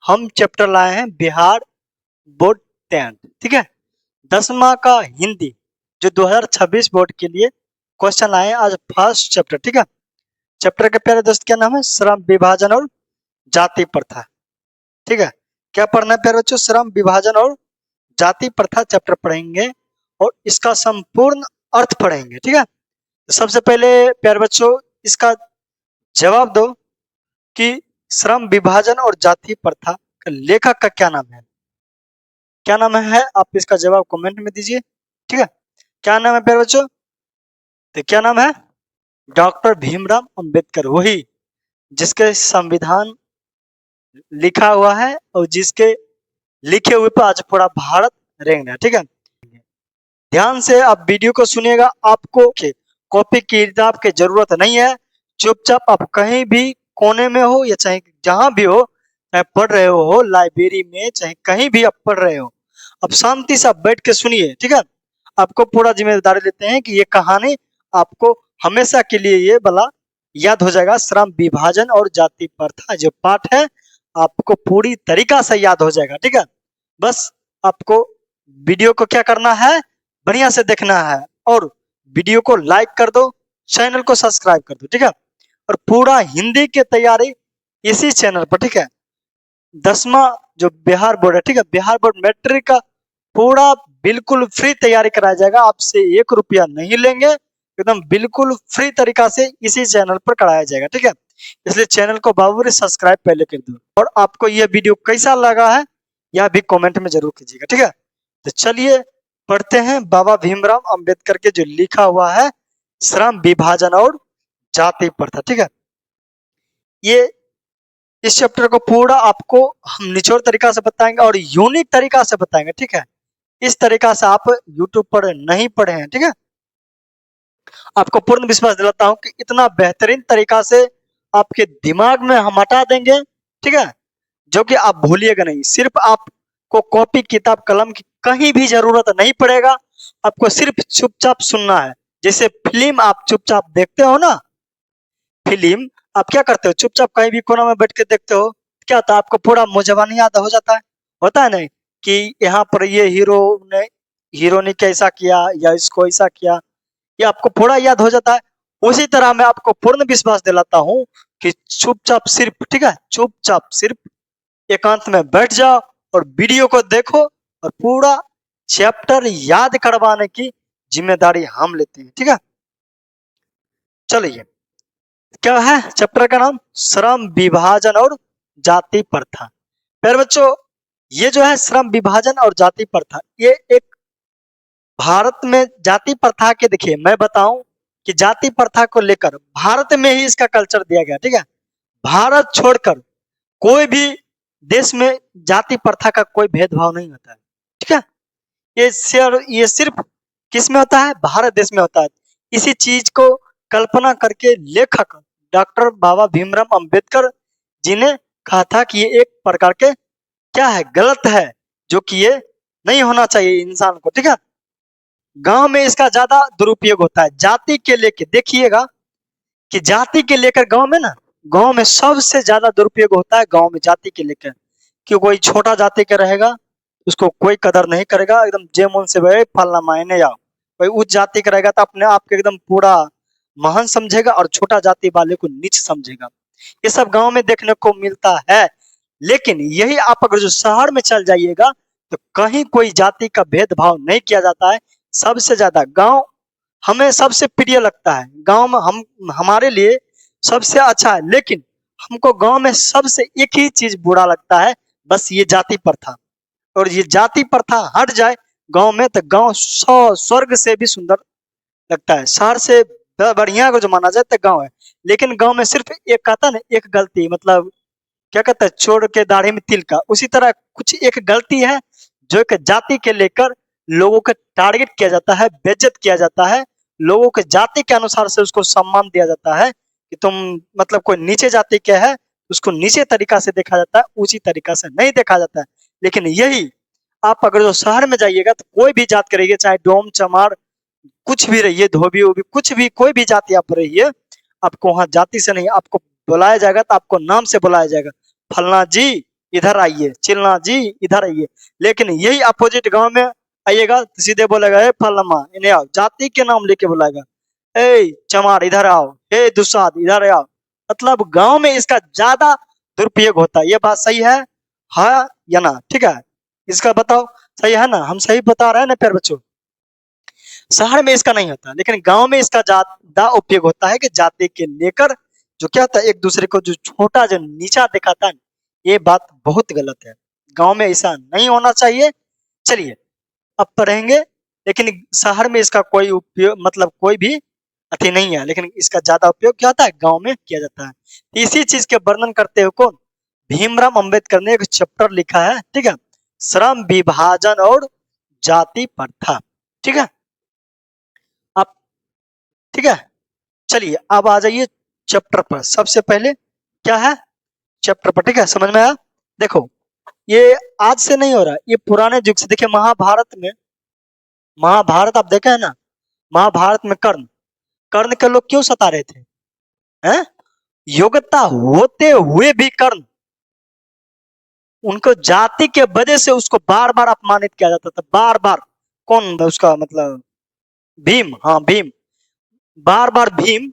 हम चैप्टर लाए हैं बिहार बोर्ड 10th, ठीक है। 10वां का हिंदी जो 2026 बोर्ड के लिए क्वेश्चन आए हैं आज फर्स्ट चैप्टर, ठीक है। चैप्टर के प्यारे दोस्त क्या नाम है? श्रम विभाजन और जाति प्रथा, ठीक है। क्या पढ़ना है प्यारे बच्चों? श्रम विभाजन और जाति प्रथा चैप्टर पढ़ेंगे और इसका संपूर्ण अर्थ पढ़ेंगे, ठीक है। तो सबसे पहले प्यारे बच्चों इसका जवाब दो कि श्रम विभाजन और जाति प्रथा का लेखक का क्या नाम है? क्या नाम है? आप इसका जवाब कमेंट में दीजिए, ठीक है। क्या नाम है प्यारे बच्चों? तो क्या नाम है? डॉक्टर भीमराव अंबेडकर, वही जिसके संविधान लिखा हुआ है और जिसके लिखे हुए पर आज पूरा भारत रेंग रहा है, ठीक है। ध्यान से आप वीडियो को सुनिएगा। आपको कॉपी किताब की जरूरत नहीं है। चुपचाप आप कहीं भी कोने में हो या चाहे जहां भी हो, चाहे पढ़ रहे हो लाइब्रेरी में, चाहे कहीं भी आप पढ़ रहे हो, अब शांति से आप बैठ के सुनिए, ठीक है। आपको पूरा जिम्मेदारी लेते हैं कि ये कहानी आपको हमेशा के लिए ये वाला याद हो जाएगा। श्रम विभाजन और जाति प्रथा जो पाठ है आपको पूरी तरीका से याद हो जाएगा, ठीक है। बस आपको वीडियो को क्या करना है? बढ़िया से देखना है और वीडियो को लाइक कर दो, चैनल को सब्सक्राइब कर दो, ठीक है। और पूरा हिंदी की तैयारी इसी चैनल पर, ठीक है। 10वां जो बिहार बोर्ड है, ठीक है, बिहार बोर्ड मैट्रिक का पूरा बिल्कुल फ्री तैयारी कराया जाएगा। आपसे 1 रुपया नहीं लेंगे, एकदम बिल्कुल फ्री तरीका से इसी चैनल पर कराया जाएगा, ठीक है। इसलिए चैनल को बाबू सब्सक्राइब पहले कर दो। और आपको यह वीडियो कैसा लगा है यह भी कमेंट में जरूर कीजिएगा, ठीक है। तो चलिए पढ़ते हैं बाबा भीमराव अंबेडकर के जो लिखा हुआ है श्रम विभाजन और जाति प्रथा, ठीक है। ये इस चैप्टर को पूरा आपको हम निचोड़ तरीका से बताएंगे और यूनिक तरीका से बताएंगे, ठीक है। इस तरीका से आप यूट्यूब पर नहीं पढ़े हैं, ठीक है। आपको पूर्ण विश्वास दिलाता हूं कि इतना बेहतरीन तरीका से आपके दिमाग में हम हटा देंगे, ठीक है, जो कि आप भूलिएगा नहीं। सिर्फ आपको कॉपी किताब कलम की कहीं भी जरूरत नहीं पड़ेगा। आपको सिर्फ चुपचाप सुनना है। जैसे फिल्म आप चुपचाप देखते हो ना, फिल्म आप क्या करते हो? चुपचाप कहीं भी कोना में बैठ के देखते हो, क्या होता है? आपको पूरा मुजबानी याद हो जाता है, होता है नहीं कि यहाँ पर ये हीरो ने कैसा किया या इसको ऐसा किया, ये आपको पूरा याद हो जाता है। उसी तरह मैं आपको पूर्ण विश्वास दिलाता हूँ कि चुपचाप सिर्फ, ठीक है, चुपचाप सिर्फ एकांत में बैठ जाओ और वीडियो को देखो और पूरा चैप्टर याद करवाने की जिम्मेदारी हम लेते हैं, ठीक है। चलिए क्या है चैप्टर का नाम? श्रम विभाजन और जाति प्रथा। प्यारे बच्चों ये जो है श्रम विभाजन और जाति प्रथा, ये एक भारत में जाति प्रथा के, देखिए मैं बताऊं कि जाति प्रथा को लेकर भारत में ही इसका कल्चर दिया गया, ठीक है। भारत छोड़कर कोई भी देश में जाति प्रथा का कोई भेदभाव नहीं होता है, ठीक है। ये सिर्फ किस में होता है? भारत देश में होता है। इसी चीज को कल्पना करके लेखक डॉक्टर बाबा भीमराव अंबेडकर जी ने कहा था कि ये एक प्रकार के क्या है, गलत है, जो कि ये नहीं होना चाहिए इंसान को, ठीक है। गांव में इसका ज्यादा दुरुपयोग होता है जाति के लेके। देखिएगा कि जाति के लेकर गांव में ना, गांव में सबसे ज्यादा दुरुपयोग होता है गांव में जाति के लेकर। कि कोई छोटा जाति का रहेगा उसको कोई कदर नहीं करेगा, एकदम जे मन से भाई फलना मायने जाओ। कोई उच्च जाति का रहेगा तो अपने आप को एकदम पूरा महान समझेगा और छोटा जाति वाले को नीच समझेगा। ये सब गांव में देखने को मिलता है। लेकिन यही आप अगर जो शहर में चल जाइएगा तो कहीं कोई जाति का भेदभाव नहीं किया जाता है। सबसे ज्यादा गांव हमें सबसे प्रिय लगता है। गांव में हमारे लिए सबसे अच्छा है। लेकिन हमको गांव में सबसे एक ही चीज बुरा लगता है, बस ये जाति प्रथा। और ये जाति प्रथा हट जाए गांव में तो गांव स्वर्ग से भी सुंदर लगता है। शहर से बढ़िया को जो माना जाए तो गांव है। लेकिन गांव में सिर्फ एक कहता ना, एक गलती, मतलब क्या कहता है, चोर के दाढ़ी में तिल का, उसी तरह कुछ एक गलती है जो एक जाति के लेकर लोगों को टारगेट किया जाता है, बेइज्जत किया जाता है। लोगों के जाति के अनुसार से उसको सम्मान दिया जाता है कि तुम मतलब कोई नीचे जाति के है, उसको नीचे तरीका से देखा जाता है, ऊंची तरीका से नहीं देखा जाता है। लेकिन यही आप अगर जो शहर में जाइएगा तो कोई भी जात करेंगे, चाहे डोम चमार कुछ भी रहिए, धोबी वोबी कुछ भी, कोई भी जाति आप रहिए, आपको वहां जाति से नहीं आपको बुलाया जाएगा, तो आपको नाम से बुलाया जाएगा, फलना जी इधर आइए, चिल्ला जी इधर आइए। लेकिन यही अपोजिट गांव में आइएगा तो सीधे बोलेगा ए फलामा इन्हें आओ, जाति के नाम लेके बुलाएगा, ए चमार इधर आओ, ए दुसाद इधर आओ। मतलब गांव में इसका ज्यादा दुरुपयोग होता है। ये बात सही है या ना? ठीक है, इसका बताओ सही है ना? हम सही बता रहे हैं ना प्यारे बच्चों? शहर में इसका नहीं होता, लेकिन गांव में इसका ज्यादा उपयोग होता है कि जाति के लेकर जो क्या होता है एक दूसरे को जो छोटा जो नीचा दिखाता है, ये बात बहुत गलत है। गांव में ऐसा नहीं होना चाहिए। चलिए अब पढ़ेंगे, लेकिन शहर में इसका कोई उपयोग मतलब कोई भी अति नहीं है, लेकिन इसका ज्यादा उपयोग क्या होता है गांव में किया जाता है। इसी चीज के वर्णन करते हुए कौन, भीमराव अंबेडकर ने एक चैप्टर लिखा है, ठीक है, श्रम विभाजन और जाति प्रथा। ठीक है, आप ठीक है, चलिए अब आ जाइए चैप्टर पर। सबसे पहले क्या है चैप्टर पर, ठीक है, समझ में आया? देखो ये आज से नहीं हो रहा, ये पुराने युग से। देखिए महाभारत में, महाभारत आप देखे है ना, महाभारत में कर्ण, कर्ण के लोग क्यों सता रहे थे? हैं? योग्यता होते हुए भी कर्ण, उनको जाति के वजह से उसको बार बार अपमानित किया जाता था, बार बार। कौन उसका मतलब भीम, हाँ भीम, बार बार भीम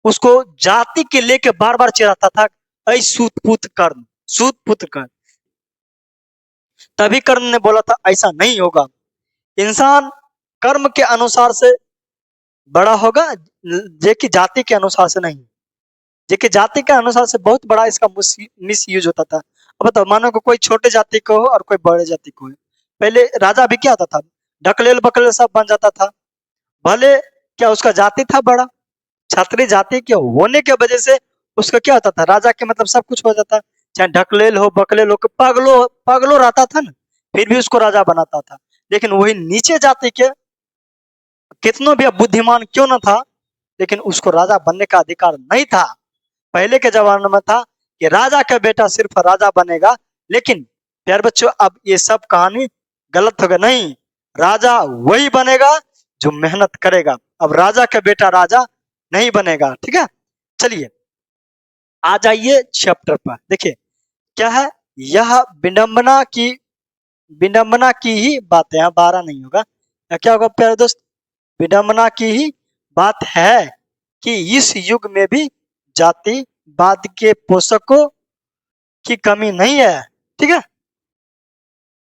उसको जाति के लेके बार बार चिढ़ाता था, ऐ सूतपुत्र कर्ण, सूतपुत्र कर्ण। तभी कर्ण ने बोला था ऐसा नहीं होगा, इंसान कर्म के अनुसार से बड़ा होगा, जे कि जाति के अनुसार से नहीं। जे कि जाति के अनुसार से बहुत बड़ा इसका मिस यूज होता था। अब बताओ, मानो को कोई छोटे जाति को हो और कोई बड़े जाति को हो, पहले राजा भी क्या होता था, ढकलेल बकलेल सब बन जाता था। भले क्या उसका जाति था बड़ा, क्षत्रिय जाति के होने के वजह से उसका क्या होता था, राजा के मतलब सब कुछ हो जाता, चाहे ढकलेल हो बकलेल हो, पगलो पगलो रहता था ना, फिर भी उसको राजा बनाता था। लेकिन वही नीचे जाति के कितनों भी बुद्धिमान क्यों न था, लेकिन उसको राजा बनने का अधिकार नहीं था। पहले के जमाने में था कि राजा का बेटा सिर्फ राजा बनेगा। लेकिन प्यारे बच्चों अब ये सब कहानी गलत हो गया। नहीं, राजा वही बनेगा जो मेहनत करेगा। अब राजा का बेटा राजा नहीं बनेगा। ठीक है, चलिए आ जाइए चैप्टर पर। देखिए क्या है, यह विडंबना की ही बात है, यहाँ 12 नहीं होगा, क्या होगा प्यारे दोस्त, विडंबना की ही बात है कि इस युग में भी जातिवाद के पोषकों की कमी नहीं है। ठीक है,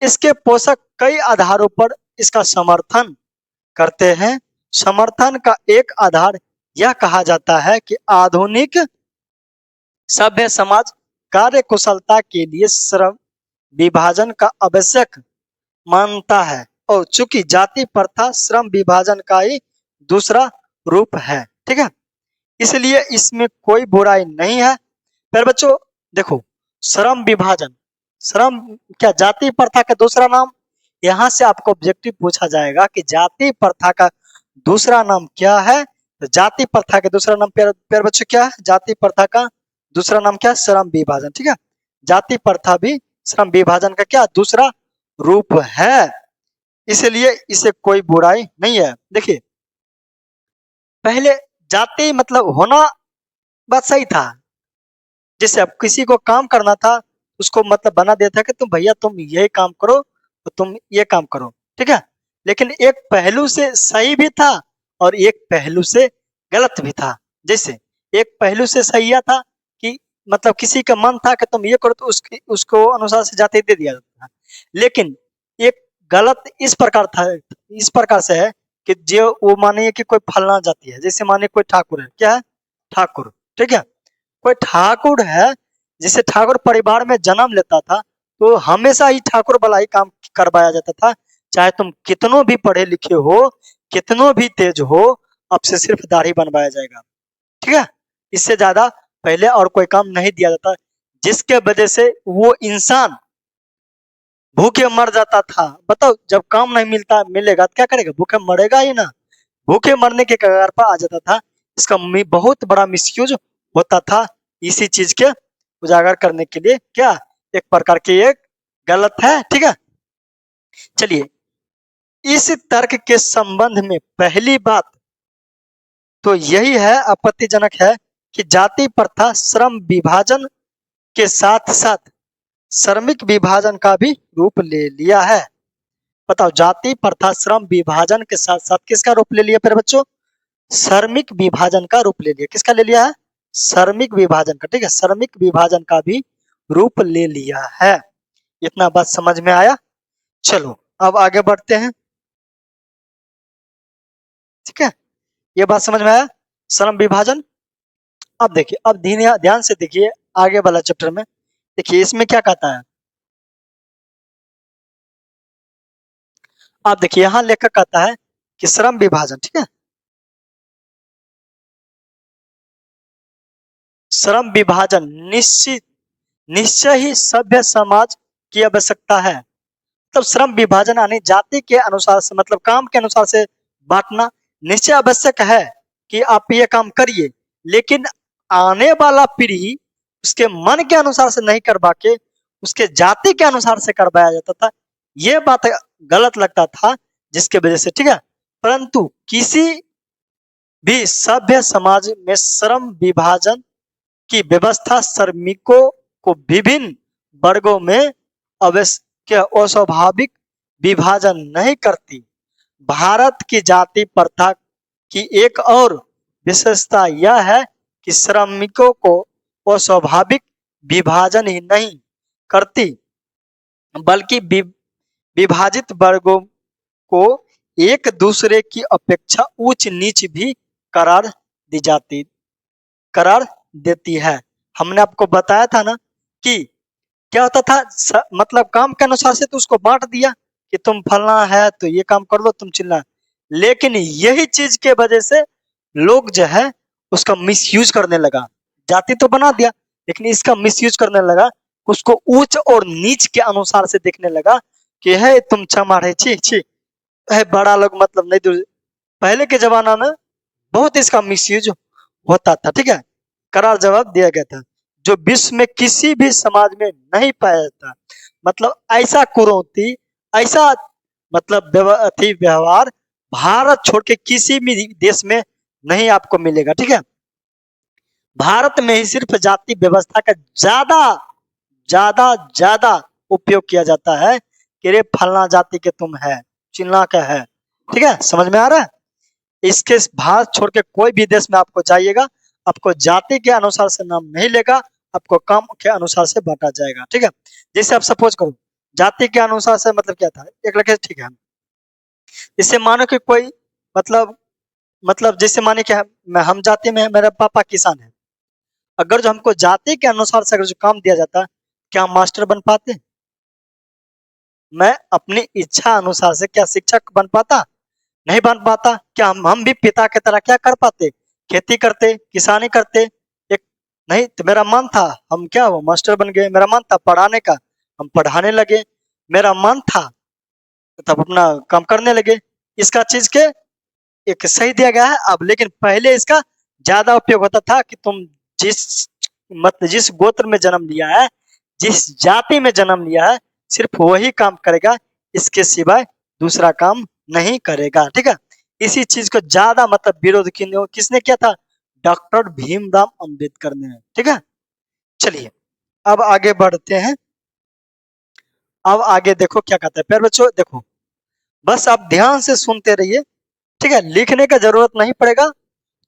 इसके पोषक कई आधारों पर इसका समर्थन करते हैं। समर्थन का एक आधार यह कहा जाता है कि आधुनिक सभ्य समाज कार्य कुशलता के लिए श्रम विभाजन का आवश्यक मानता है, और चूंकि जाति प्रथा श्रम विभाजन का ही दूसरा रूप है। ठीक है, इसलिए इसमें कोई बुराई नहीं है। फिर बच्चों देखो, श्रम विभाजन, श्रम क्या जाति प्रथा का दूसरा नाम? यहाँ से आपको ऑब्जेक्टिव पूछा जाएगा कि जाति प्रथा का दूसरा नाम क्या है। तो जाति प्रथा का दूसरा नाम प्यारे बच्चों क्या है? जाति प्रथा का दूसरा नाम क्या है? श्रम विभाजन। ठीक है, जाति प्रथा भी श्रम विभाजन का क्या दूसरा रूप है, इसलिए इसे कोई बुराई नहीं है। देखिए पहले जाति मतलब होना बात सही था, जैसे अब किसी को काम करना था उसको मतलब बना देता कि तुम भैया तुम ये काम करो तो तुम ये काम करो। ठीक है, लेकिन एक पहलू से सही भी था और एक पहलू से गलत भी था। जैसे एक पहलू से सही यह था कि मतलब किसी का मन था कि तुम ये करो तो उसको अनुसार से जाति दे दिया जाता था। लेकिन एक गलत इस प्रकार था, इस प्रकार से है कि जो वो मानिए कि कोई फलना जाति है, जैसे मानिए कोई ठाकुर है, क्या है ठाकुर। ठीक है, कोई ठाकुर है, जिसे ठाकुर परिवार में जन्म लेता था तो हमेशा ही ठाकुर वाला ही काम करवाया जाता था, चाहे तुम कितनों भी पढ़े लिखे हो, कितनों भी तेज हो, अब से सिर्फ दाढ़ी बनवाया जाएगा। ठीक है, इससे ज्यादा पहले और कोई काम नहीं दिया जाता, जिसके वजह से वो इंसान भूखे मर जाता था। बताओ जब काम नहीं मिलेगा तो क्या करेगा? भूखे मरेगा ही ना, भूखे मरने के कगार पर आ जाता था। इसका बहुत बड़ा मिसयूज होता था, इसी चीज के उजागर करने के लिए क्या एक प्रकार की एक गलत है। ठीक है, चलिए इस तर्क के संबंध में पहली बात तो यही है, आपत्तिजनक है कि जाति प्रथा श्रम विभाजन के साथ साथ श्रमिक विभाजन का भी रूप ले लिया है। बताओ, जाति प्रथा श्रम विभाजन के साथ साथ किसका रूप ले लिया प्यारे बच्चों? श्रमिक विभाजन का रूप ले लिया। किसका ले लिया है? श्रमिक विभाजन का। ठीक है, श्रमिक विभाजन का भी रूप ले लिया है। इतना बात समझ में आया? चलो अब आगे बढ़ते हैं। ठीक है, ये बात समझ में आया, श्रम विभाजन। अब देखिए, अब ध्यान से देखिए आगे वाला चैप्टर में। देखिए इसमें क्या कहता है। आप देखिए यहाँ लेखक कहता है कि श्रम विभाजन, ठीक है, श्रम विभाजन निश्चय ही सभ्य समाज की आवश्यकता है। मतलब श्रम विभाजन यानी जाति के अनुसार से, मतलब काम के अनुसार से बांटना निश्चय आवश्यक है कि आप ये काम करिए, लेकिन आने वाला पीढ़ी उसके मन के अनुसार से नहीं करवा के उसके जाति के अनुसार से करवाया जाता था। ये बात गलत लगता था, जिसके वजह से, ठीक है, परंतु किसी भी सभ्य समाज में श्रम विभाजन की व्यवस्था श्रमिकों को विभिन्न वर्गों में अस्वाभाविक विभाजन नहीं करती। भारत की जाति प्रथा की एक और विशेषता यह है कि श्रमिकों को अस्वाभाविक विभाजन ही नहीं करती, बल्कि विभाजित वर्गों को एक दूसरे की अपेक्षा उच्च नीच भी करार करार देती है। हमने आपको बताया था ना कि क्या होता था, मतलब काम के अनुसार से तो उसको बांट दिया कि तुम फलना है तो ये काम कर लो, तुम चिल्ला। लेकिन यही चीज के वजह से लोग जो है उसका मिसयूज करने लगा। जाति तो बना दिया, लेकिन इसका मिसयूज करने लगा, उसको उच्च और नीच के अनुसार से देखने लगा कि है तुम चमार है, छी छी है, बड़ा लोग मतलब नहीं। पहले के जमाना में बहुत इसका मिसयूज होता था। ठीक है, करार जवाब दिया गया था, जो विश्व में किसी भी समाज में नहीं पाया जाता। मतलब ऐसा कुरीति, ऐसा मतलब व्यवहार भारत छोड़ के किसी भी देश में नहीं आपको मिलेगा। ठीक है, भारत में ही सिर्फ जाति व्यवस्था का ज्यादा ज्यादा ज्यादा उपयोग किया जाता है कि रे फलना जाति के तुम है, चिल्ला का है। ठीक है, समझ में आ रहा है? इसके भारत छोड़ के कोई भी देश में आपको जाइएगा, आपको जाति के अनुसार से नाम नहीं लेगा, आपको काम के अनुसार से बांटा जाएगा। ठीक है, जैसे आप सपोज करो जाति के अनुसार से मतलब क्या था, एक लड़के, ठीक है, इससे मानो कि कोई मतलब जैसे माने कि हम जाति में है, मेरा पापा किसान है। अगर जो हमको जाति के अनुसार से अगर जो काम दिया जाता, क्या हम मास्टर बन पाते? मैं अपनी इच्छा अनुसार से क्या शिक्षक बन पाता? नहीं बन पाता। क्या हम भी पिता की तरह क्या कर पाते? खेती करते, किसानी करते। एक नहीं तो मेरा मन था, हम क्या हो मास्टर बन गए। मेरा मन था पढ़ाने का, हम पढ़ाने लगे। मेरा मन था तब अपना काम करने लगे। इसका चीज के एक सही दिया गया है अब, लेकिन पहले इसका ज्यादा उपयोग होता था कि तुम जिस गोत्र में जन्म लिया है, जिस जाति में जन्म लिया है, सिर्फ वही काम करेगा, इसके सिवाय दूसरा काम नहीं करेगा। ठीक है, इसी चीज को ज्यादा मतलब विरोध किसने किया था? डॉक्टर भीमराव अंबेडकर ने। ठीक है, चलिए अब आगे बढ़ते हैं। अब आगे देखो क्या कहता है प्यारे बच्चों। देखो बस आप ध्यान से सुनते रहिए। ठीक है, लिखने का जरूरत नहीं पड़ेगा,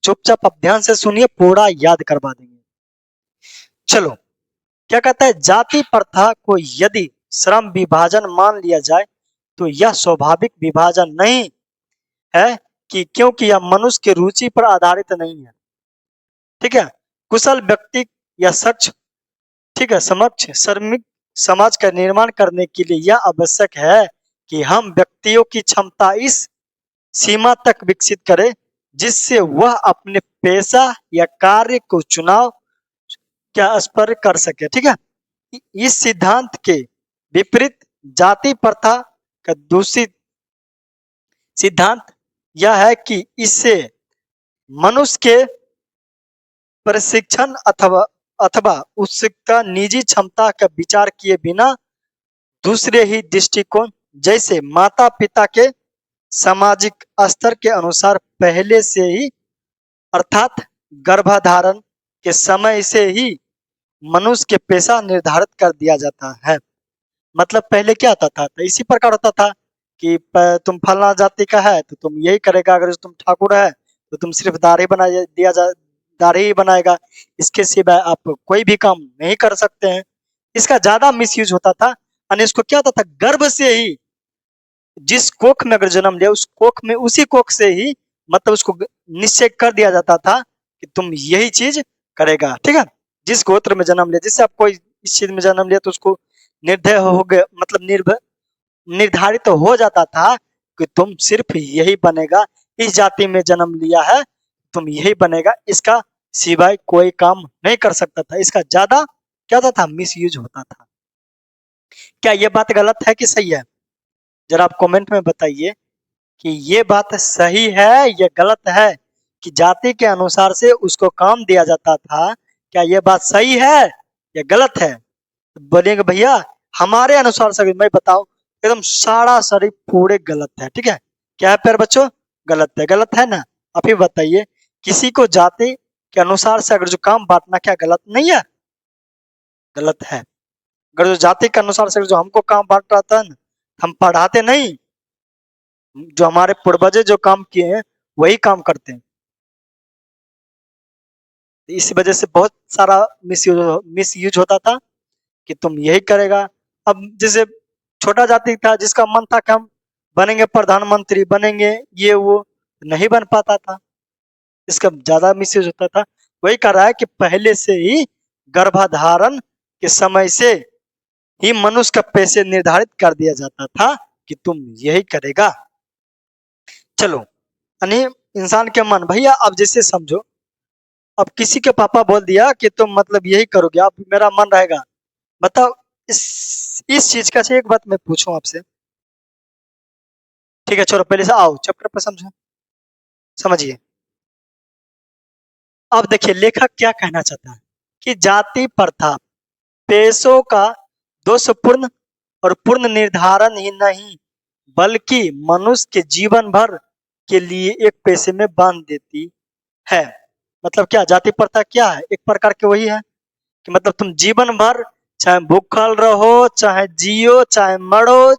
चुपचाप आप ध्यान से सुनिए, पूरा याद करवा देंगे। चलो क्या कहता है, जाति प्रथा को यदि श्रम विभाजन मान लिया जाए तो यह स्वाभाविक विभाजन नहीं है, कि क्योंकि यह मनुष्य की रुचि पर आधारित नहीं है। ठीक है, कुशल व्यक्ति या शख्स, ठीक है, समक्ष श्रमिक समाज का निर्माण करने के लिए यह आवश्यक है कि हम व्यक्तियों की क्षमता इस सीमा तक विकसित करें जिससे वह अपने पेशा या कार्य को चुनाव क्या स्पर कर सके। ठीक है, इस सिद्धांत के विपरीत जाति प्रथा का दूषित सिद्धांत यह है कि इससे मनुष्य के प्रशिक्षण अथवा उत्सुकता, निजी क्षमता का विचार किए बिना दूसरे ही दृष्टिकोण, जैसे माता पिता के सामाजिक स्तर के अनुसार पहले से ही, अर्थात गर्भधारण के समय से ही मनुष्य के पेशा निर्धारित कर दिया जाता है। मतलब पहले क्या होता था, तो इसी प्रकार होता था कि तुम फलना जाति का है तो तुम यही करेगा, अगर तुम ठाकुर है तो तुम सिर्फ दाढ़ी बना दिया जा दाढ़ी ही बनाएगा, इसके सिवाय आप कोई भी काम नहीं कर सकते हैं। इसका ज्यादा मिसयूज होता था। और इसको क्या होता था, गर्भ से ही जिस कोख में अगर जन्म लिया उस कोख में उसी कोख से ही मतलब उसको निश्चय कर दिया जाता था कि तुम यही चीज करेगा, ठीक है। जिस गोत्र में जन्म लिया, जिससे आप कोई इस चीज में जन्म लिया तो उसको निर्दय हो गए, मतलब निर्धारित तो हो जाता था कि तुम सिर्फ यही बनेगा, इस जाति में जन्म लिया है तुम यही बनेगा, इसका सिवाय कोई काम नहीं कर सकता था। इसका ज्यादा क्या होता था, मिस यूज होता था। क्या ये बात गलत है कि सही है? जरा आप कमेंट में बताइए कि ये बात सही है या गलत है, कि जाति के अनुसार से उसको काम दिया जाता था। क्या ये बात सही है या गलत है? बोलेंगे भैया हमारे अनुसार से मैं बताओ एकदम सारा सरी पूरे गलत है, ठीक है। क्या है प्यारे बच्चों, गलत है, गलत है ना? आप ही बताइए, किसी को जाति के अनुसार से अगर जो काम बांटना क्या गलत नहीं है? गलत है। अगर जो जाति के अनुसार से जो हमको काम बांट रहा था ना, हम पढ़ाते नहीं, जो हमारे पूर्वजे जो काम किए हैं वही काम करते हैं। इस वजह से बहुत सारा मिस यूज होता था कि तुम यही करेगा। अब जैसे छोटा जाति था जिसका मन था कि हम बनेंगे प्रधानमंत्री, बनेंगे ये वो, नहीं बन पाता था, इसका ज्यादा मिसयूज होता था। वही कह रहा है कि पहले से ही गर्भाधारण के समय से ही मनुष्य का पेशे निर्धारित कर दिया जाता था कि तुम यही करेगा। चलो, यानी इंसान के मन, भैया अब जैसे समझो, अब किसी के पापा बोल दिया कि तुम मतलब यही करोगे, अब मेरा मन रहेगा, बताओ इस चीज का से एक बात मैं पूछूं आपसे, ठीक है। चलो पहले से आओ चैप्टर पर समझो, समझिए। अब देखिए लेखक क्या कहना चाहता है कि जाति प्रथा पेशों का दोषपूर्ण और पूर्ण निर्धारण ही नहीं बल्कि मनुष्य के जीवन भर के लिए एक पेशे में बांध देती है। मतलब क्या, जाति प्रथा क्या है, एक प्रकार के वही है कि मतलब तुम जीवन भर चाहे भूखल रहो, चाहे जियो, चाहे मरो,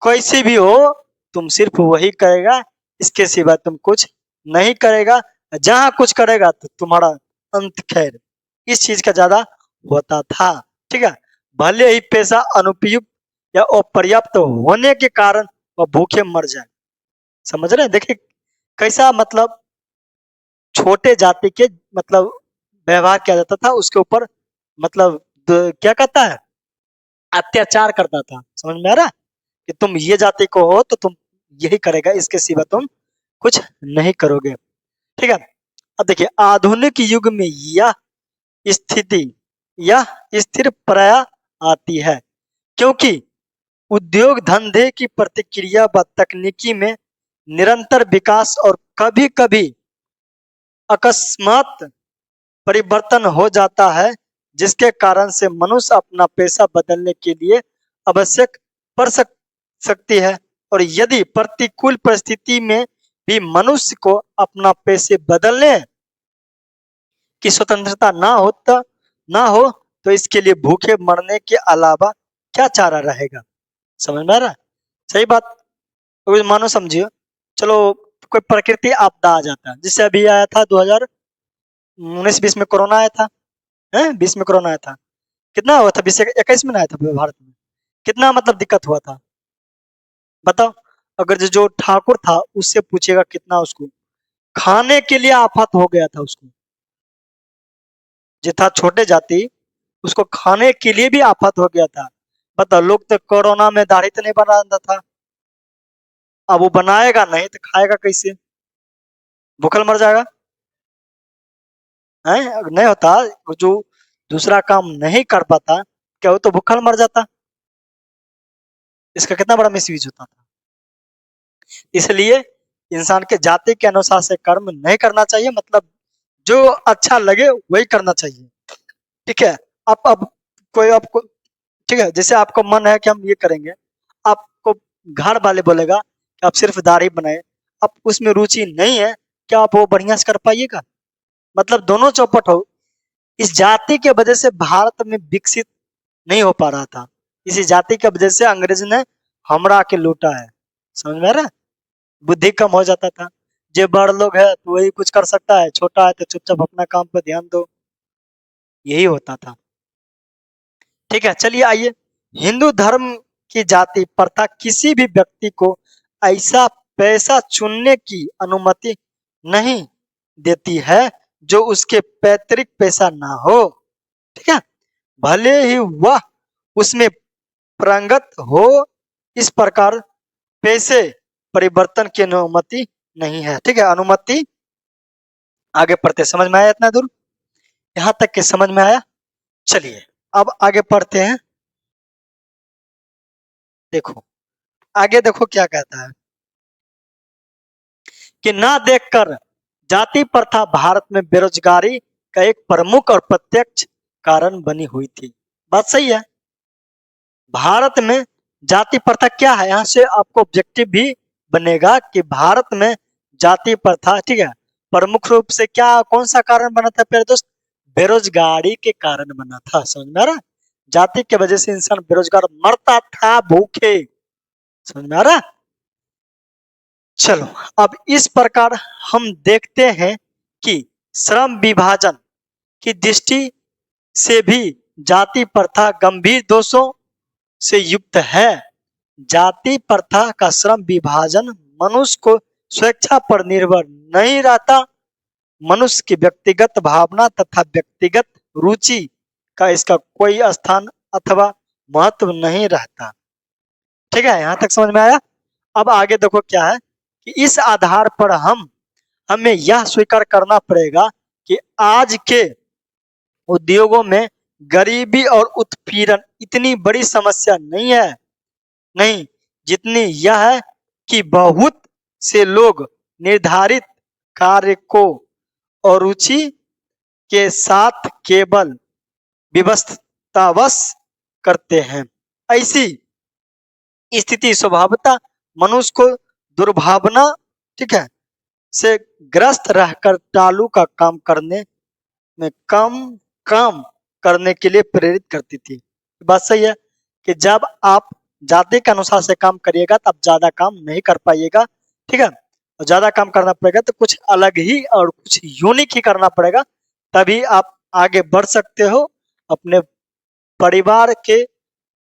कैसे भी हो, तुम सिर्फ वही करेगा, इसके सिवा तुम कुछ नहीं करेगा। जहां कुछ करेगा तो तुम्हारा अंत खैर, इस चीज का ज्यादा होता था, ठीक है। भले ही पैसा अनुपयुक्त या अपर्याप्त होने के कारण वह भूखे मर जाए। समझ रहे हैं? देखिए कैसा मतलब छोटे जाति के मतलब व्यवहार किया जाता था उसके ऊपर, मतलब क्या कहता है, अत्याचार करता था। समझ में आ रहा है कि तुम ये जाति को हो तो तुम यही करेगा, इसके सिवा तुम कुछ नहीं करोगे, ठीक है। अब देखिए आधुनिक युग में यह स्थिति, यह स्थिर प्राय आती है क्योंकि उद्योग धंधे की प्रतिक्रिया व तकनीकी में निरंतर विकास और कभी कभी अकस्मात परिवर्तन हो जाता है, जिसके कारण से मनुष्य अपना पेशा बदलने के लिए आवश्यक पड़ सकती है। और यदि प्रतिकूल परिस्थिति में भी मनुष्य को अपना पेशे बदलने की स्वतंत्रता ना हो तो इसके लिए भूखे मरने के अलावा क्या चारा रहेगा। समझ में आ रहा है? सही बात। तो मानो समझिए, चलो कोई प्रकृति आपदा आ जाता है, जिससे अभी आया था 2019-20 में कोरोना आया था, है 20 में कोरोना आया था, कितना हुआ था, 2021 में आया था भारत में, कितना मतलब दिक्कत हुआ था बताओ। अगर जो ठाकुर था उससे पूछेगा कितना उसको खाने के लिए आफत हो गया था, उसको जो था छोटे जाति उसको खाने के लिए भी आफत हो गया था। बताओ, लोग तो कोरोना में दाढ़ी तो नहीं बना रहा था, अब वो बनाएगा नहीं तो खाएगा कैसे, भूखल मर जाएगा है। नहीं होता, जो दूसरा काम नहीं कर पाता क्या वो तो भूखल मर जाता। इसका कितना बड़ा मिसयूज होता था। इसलिए इंसान के जाति के अनुसार से कर्म नहीं करना चाहिए, मतलब जो अच्छा लगे वही करना चाहिए, ठीक है। आप अब कोई आपको, ठीक है, जैसे आपको मन है कि हम ये करेंगे, आपको घर वाले बोलेगा कि आप सिर्फ दाढ़ी बनाए, आप उसमें रुचि नहीं है, क्या आप वो बढ़िया से कर पाइएगा? मतलब दोनों चौपट हो, इस जाति के वजह से भारत में विकसित नहीं हो पा रहा था। इसी जाति की वजह से अंग्रेज ने हमरा के लूटा है। समझ में आ रहा है? बुद्धि कम हो जाता था। जो बड़ लोग है तो वही कुछ कर सकता है, छोटा है तो चुपचाप अपना काम पर ध्यान दो, यही होता था। ठीक है, चलिए आइए। हिंदू धर्म की जाति प्रथा किसी भी व्यक्ति को ऐसा पैसा चुनने की अनुमति नहीं देती है जो उसके पैतृक पैसा ना हो। ठीक है, भले ही वह उसमें पारंगत हो। इस प्रकार पैसे परिवर्तन की अनुमति नहीं है। ठीक है, अनुमति। आगे पढ़ते, समझ में आया इतना दूर? यहां तक के समझ में आया? चलिए अब आगे पढ़ते हैं। देखो आगे, देखो क्या कहता है कि ना देखकर जाति प्रथा भारत में बेरोजगारी का एक प्रमुख और प्रत्यक्ष कारण बनी हुई थी। बात सही है। भारत में जाति प्रथा क्या है, यहाँ से आपको ऑब्जेक्टिव भी बनेगा कि भारत में जाति प्रथा, ठीक है, प्रमुख रूप से क्या, कौन सा कारण बना था प्यारे दोस्त? बेरोजगारी के कारण बना था। समझ में आ रहा है? जाति के वजह से इंसान बेरोजगार मरता था, भूखे। समझ में आ रहा है? चलो अब इस प्रकार हम देखते हैं कि श्रम विभाजन की दृष्टि से भी जाति प्रथा गंभीर दोषों से युक्त है। जाति प्रथा का श्रम विभाजन मनुष्य को स्वेच्छा पर निर्भर नहीं रहता। मनुष्य की व्यक्तिगत भावना तथा व्यक्तिगत रुचि का इसका कोई स्थान अथवा महत्व नहीं रहता। ठीक है, यहां तक समझ में आया? अब आगे देखो क्या है कि इस आधार पर हमें यह स्वीकार करना पड़ेगा कि आज के उद्योगों में गरीबी और उत्पीड़न इतनी बड़ी समस्या नहीं जितनी यह है कि बहुत से लोग निर्धारित कार्य को और रुचि के साथ केवल विवशतावश करते हैं। ऐसी स्थिति स्वभावतः मनुष्य को दुर्भावना, ठीक है, से ग्रस्त रहकर टालू का काम करने में काम करने के लिए प्रेरित करती थी। बात सही है कि जब आप जाति के अनुसार से काम करिएगा तब ज्यादा काम नहीं कर पाइएगा। ठीक है, और ज्यादा काम करना पड़ेगा तो कुछ अलग ही और कुछ यूनिक ही करना पड़ेगा, तभी आप आगे बढ़ सकते हो, अपने परिवार के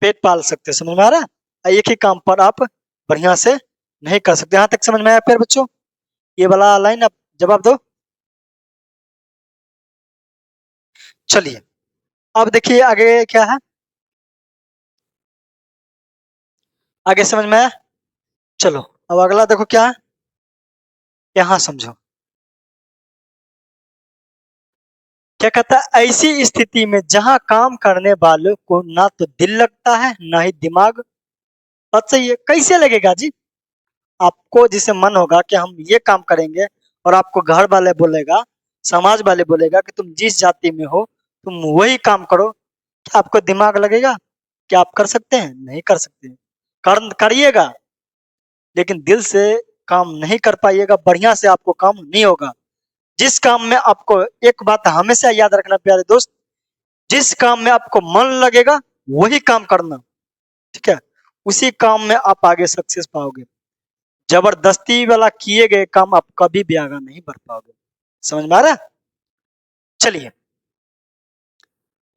पेट पाल सकते हो। समझ में आ रहा है? एक ही काम पर आप बढ़िया से नहीं कर सकते। यहां तक समझ में आया प्यारे बच्चों? ये वाला लाइन आप जवाब दो। चलिए अब देखिए आगे क्या है, आगे समझ में आया? चलो अब अगला देखो क्या है, यहां समझो क्या कहता है। ऐसी स्थिति में जहां काम करने वालों को ना तो दिल लगता है ना ही दिमाग। बात सही है। कैसे लगेगा जी? आपको जिसे मन होगा कि हम ये काम करेंगे और आपको घर वाले बोलेगा, समाज वाले बोलेगा कि तुम जिस जाति में हो तुम वही काम करो, क्या आपको दिमाग लगेगा? क्या आप कर सकते हैं? नहीं कर सकते। करिएगा लेकिन दिल से काम नहीं कर पाइएगा, बढ़िया से आपको काम नहीं होगा। जिस काम में आपको, एक बात हमेशा याद रखना प्यारे दोस्त, जिस काम में आपको मन लगेगा वही काम करना। ठीक है, उसी काम में आप आगे सक्सेस पाओगे। जबरदस्ती वाला किए गए काम आप कभी भी आगे नहीं बढ़ पाओगे। समझ में आ रहा है? चलिए,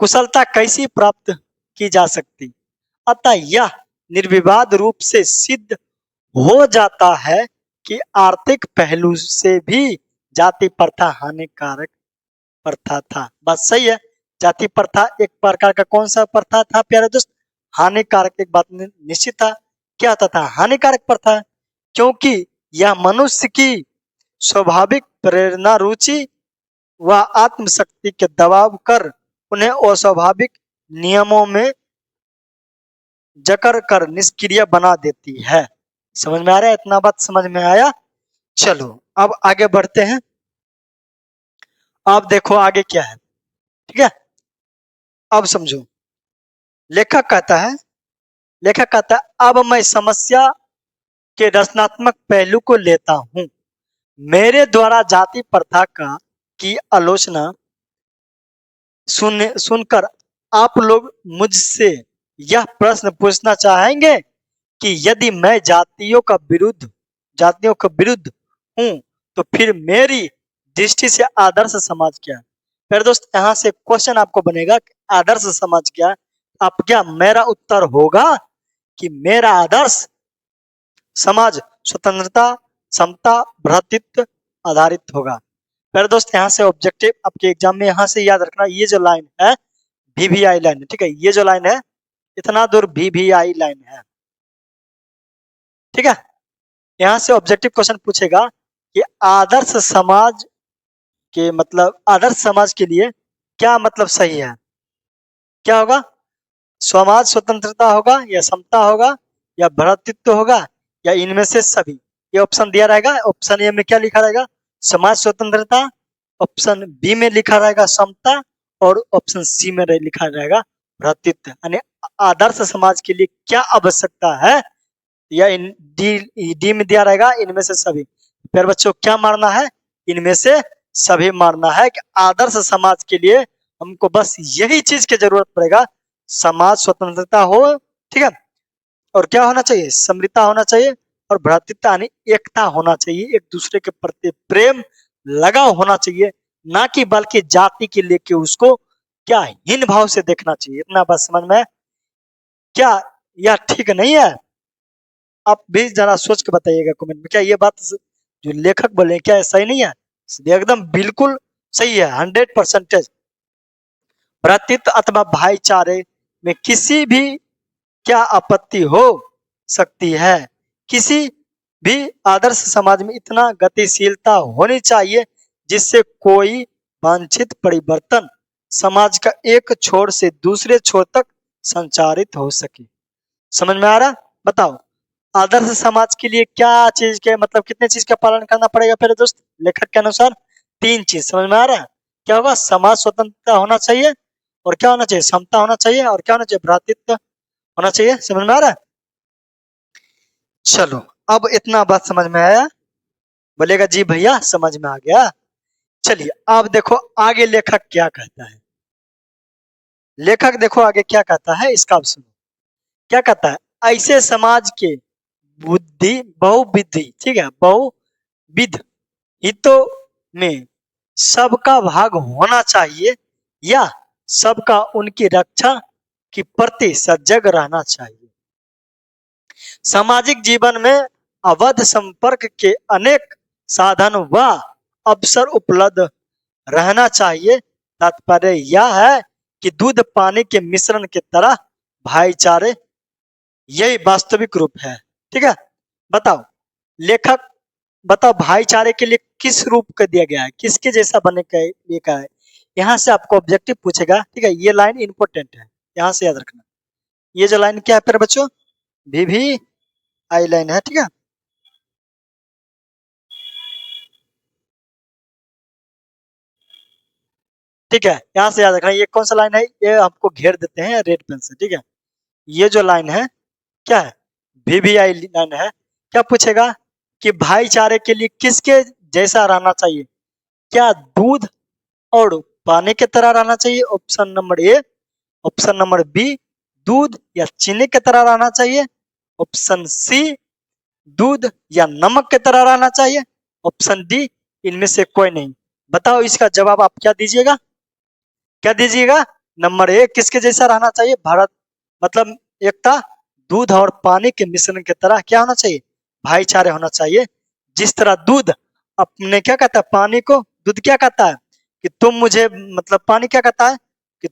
कुशलता कैसी प्राप्त की जा सकती? अतः यह निर्विवाद रूप से सिद्ध हो जाता है कि आर्थिक पहलू से भी जाति प्रथा हानिकारक प्रथा था। बात सही है। जाति प्रथा एक प्रकार का कौन सा प्रथा था प्यारे दोस्त? हानिकारक। एक बात निश्चित था, क्या होता था? हानिकारक प्रथा, क्योंकि यह मनुष्य की स्वाभाविक प्रेरणा, रुचि व आत्मशक्ति के दबाव कर उन्हें अस्वाभाविक नियमों में जकड़ कर निष्क्रिय बना देती है। समझ में आ रहा है? इतना बात समझ में आया? चलो अब आगे बढ़ते हैं। अब देखो आगे क्या है। ठीक है, अब समझो। लेखक कहता है लेखक कहता है अब मैं समस्या के रचनात्मक पहलू को लेता हूं। मेरे द्वारा जाति प्रथा का की आलोचना सुनकर आप लोग मुझसे यह प्रश्न पूछना चाहेंगे कि यदि मैं जातियों के विरुद्ध हूं तो फिर मेरी दृष्टि से आदर्श समाज क्या है। फिर दोस्त यहाँ से क्वेश्चन आपको बनेगा कि आदर्श समाज क्या है। आप क्या मेरा उत्तर होगा कि मेरा आदर्श समाज स्वतंत्रता, समता, भ्रातृत्व आधारित होगा। फिर दोस्त यहाँ से ऑब्जेक्टिव आपके एग्जाम में यहाँ से याद रखना, ये जो लाइन है VVI लाइन है, ठीक है, ये जो लाइन है इतना दूर VVI लाइन है, ठीक है। यहाँ से ऑब्जेक्टिव क्वेश्चन पूछेगा कि आदर्श समाज के लिए क्या मतलब सही है, क्या होगा, समाज स्वतंत्रता होगा या समता होगा या भ्रातृत्व होगा या इनमें से सभी। ये ऑप्शन दिया रहेगा, ऑप्शन ए में क्या लिखा रहेगा, समाज स्वतंत्रता, ऑप्शन बी में लिखा रहेगा समता और ऑप्शन सी में लिखा रहेगा भ्रातृत्व। यानी आदर्श समाज के लिए क्या आवश्यकता है, या डी में दिया रहेगा इनमें से सभी। फिर बच्चों क्या मारना है, इनमें से सभी मारना है कि आदर्श समाज के लिए हमको बस यही चीज की जरूरत पड़ेगा, समाज स्वतंत्रता हो, ठीक है, और क्या होना चाहिए, समृद्धता होना चाहिए और भ्रातृत्व यानी एकता होना चाहिए, एक दूसरे के प्रति प्रेम लगाव होना चाहिए, ना कि बल्कि जाति के लेके उसको क्या हीन भाव से देखना चाहिए। इतना बस समझ में, क्या यह ठीक नहीं है? आप भी जरा सोच के बताइएगा कमेंट में, क्या ये बात जो लेखक बोले क्या सही नहीं है? एकदम बिल्कुल सही है, 100%। भ्रातृत्व अथवा भाईचारे में किसी भी क्या आपत्ति हो सकती है। किसी भी आदर्श समाज में इतना गतिशीलता होनी चाहिए जिससे कोई वांछित परिवर्तन समाज का एक छोर से दूसरे छोर तक संचारित हो सके। समझ में आ रहा? बताओ आदर्श समाज के लिए क्या चीज के मतलब कितने चीज का पालन करना पड़ेगा फिर दोस्त लेखक के अनुसार? 3 चीज। समझ में आ रहा है? क्या होगा, समाज स्वतंत्रता होना चाहिए और क्या होना चाहिए, समता होना चाहिए और क्या होना चाहिए, भ्रातृत्व होना चाहिए। समझ में आ रहा है? चलो अब इतना बात समझ में आया, बोलेगा जी भैया समझ में आ गया। चलिए अब देखो आगे लेखक क्या कहता है। लेखक देखो आगे क्या कहता है, इसका आप सुनो। क्या कहता है, ऐसे समाज के बहुविधि, ठीक है, बहुविध हितों में सबका भाग होना चाहिए या सबका उनकी रक्षा के प्रति सजग रहना चाहिए। सामाजिक जीवन में अवध संपर्क के अनेक साधन व अवसर उपलब्ध रहना चाहिए। तात्पर्य यह है कि दूध पानी के मिश्रण की तरह भाईचारे यही वास्तविक रूप है। ठीक है, बताओ लेखक, बताओ भाईचारे के लिए किस रूप का दिया गया है, किसके जैसा बनने का लिए का है। यहाँ से आपको ऑब्जेक्टिव पूछेगा, ठीक है, ये लाइन इंपॉर्टेंट है, यहाँ से याद रखना। ये जो लाइन क्या है फिर बच्चों, VVI लाइन है, ठीक है। ठीक है, यहाँ से याद रखना, ये कौन सा लाइन है, ये हमको घेर देते हैं रेड पेन से, ठीक है। ये जो लाइन है क्या है, VVI लाइन है। क्या पूछेगा कि भाईचारे के लिए किसके जैसा रहना चाहिए, क्या दूध और पानी की तरह रहना चाहिए, option number A, option number B दूध या चीनी की तरह रहना चाहिए, ऑप्शन सी दूध या नमक की तरह रहना चाहिए, ऑप्शन डी इनमें से कोई नहीं। बताओ इसका जवाब आप क्या दीजिएगा, क्या दीजिएगा? नंबर ए किसके जैसा रहना चाहिए, भारत मतलब एकता, दूध और पानी के मिश्रण की तरह क्या होना चाहिए, भाईचारे होना चाहिए। जिस तरह दूध अपने क्या कहता है पानी को, दूध क्या कहता है कि तुम मुझे मतलब पानी क्या कहता है कि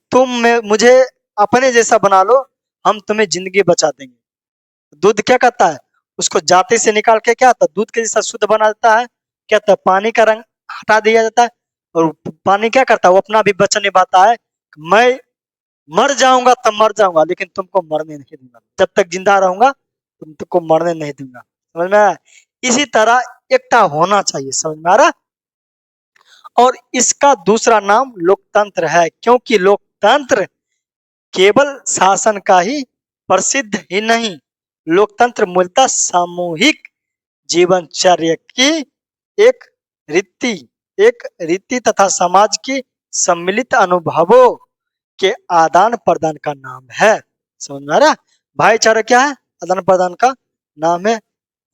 मुझे अपने जैसा बना लो, हम तुम्हें जिंदगी बचा देंगे। दूध क्या कहता है, उसको जाति से निकाल के क्या होता है दूध के जैसा शुद्ध बना देता है, क्या होता है पानी का रंग हटा दिया जाता है, और पानी क्या करता है वो अपना भी वचन निभाता है, मैं मर जाऊंगा तब मर जाऊंगा लेकिन तुमको मरने नहीं दूंगा, जब तक जिंदा रहूंगा तुमको मरने नहीं दूंगा। समझ में आया? इसी तरह एकता होना चाहिए। समझ में आ रहा? और इसका दूसरा नाम लोकतंत्र है, क्योंकि लोकतंत्र केवल शासन का ही प्रसिद्ध ही नहीं, लोकतंत्र मूलतः सामूहिक जीवनचर्या की एक रीति एक रीति तथा समाज की सम्मिलित अनुभवों के आदान प्रदान का नाम है। समझ में आ रहा है? भाईचारा क्या है? आदान प्रदान का नाम है।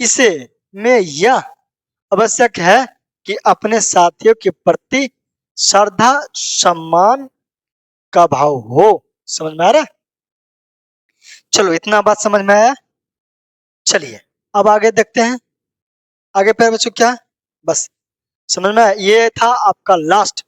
इसे में यह आवश्यक है कि अपने साथियों के प्रति श्रद्धा सम्मान का भाव हो। समझ में आ रहा है? चलो इतना बात समझ में आया। चलिए अब आगे देखते हैं। आगे प्यारे बच्चों क्या है? बस समझ में आया? ये था आपका लास्ट